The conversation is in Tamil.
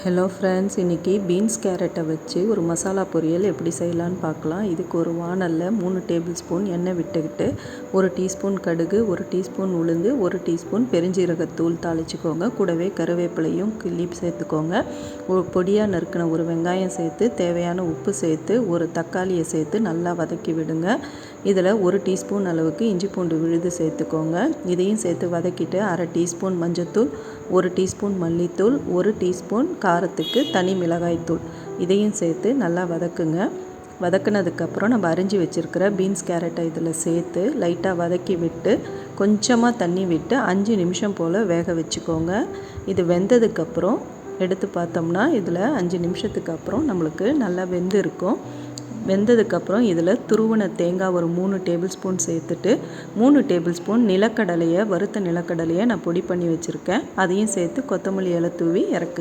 ஹலோ ஃப்ரெண்ட்ஸ், இன்றைக்கி பீன்ஸ் கேரட்டை வச்சு ஒரு மசாலா பொரியல் எப்படி செய்யலான்னு பார்க்கலாம். இதுக்கு ஒரு வாணலில் 3 டேபிள் ஸ்பூன் எண்ணெய் விட்டுக்கிட்டு 1 டீஸ்பூன் கடுகு, 1 டீஸ்பூன் உளுந்து, 1 டீஸ்பூன் பெருஞ்சீரகத்தூள் தாளிச்சுக்கோங்க. கூடவே கருவேப்பிலையும் கிள்ளி சேர்த்துக்கோங்க. ஒரு பொடியாக நறுக்கின ஒரு வெங்காயம் சேர்த்து தேவையான உப்பு சேர்த்து ஒரு தக்காளியை சேர்த்து நல்லா வதக்கி விடுங்க. இதில் 1 டீஸ்பூன் அளவுக்கு இஞ்சி பூண்டு விழுது சேர்த்துக்கோங்க. இதையும் சேர்த்து வதக்கிட்டு 1/2 டீஸ்பூன் மஞ்சள்தூள், 1 டீஸ்பூன் மல்லித்தூள், 1 டீஸ்பூன் காரத்துக்கு தனி மிளகாய்த்தூள் இதையும் சேர்த்து நல்லா வதக்குங்க. வதக்குனதுக்கப்புறம் நம்ம அரிஞ்சு வச்சுருக்கிற பீன்ஸ் கேரட்டை இதில் சேர்த்து லைட்டாக வதக்கி விட்டு கொஞ்சமாக தண்ணி விட்டு 5 நிமிஷம் போல் வேக வச்சுக்கோங்க. இது வெந்ததுக்கப்புறம் எடுத்து பார்த்தோம்னா இதில் 5 நிமிஷத்துக்கு அப்புறம் நம்மளுக்கு நல்லா வெந்து இருக்கும். வெந்ததுக்கப்புறம் இதில் துருவின தேங்காய் ஒரு 3 டேபிள் ஸ்பூன் சேர்த்துட்டு 3 டேபிள் ஸ்பூன் நிலக்கடலையை வறுத்த நிலக்கடலையை நான் பொடி பண்ணி வச்சுருக்கேன். அதையும் சேர்த்து கொத்தமல்லி இலை தூவி இறக்கு.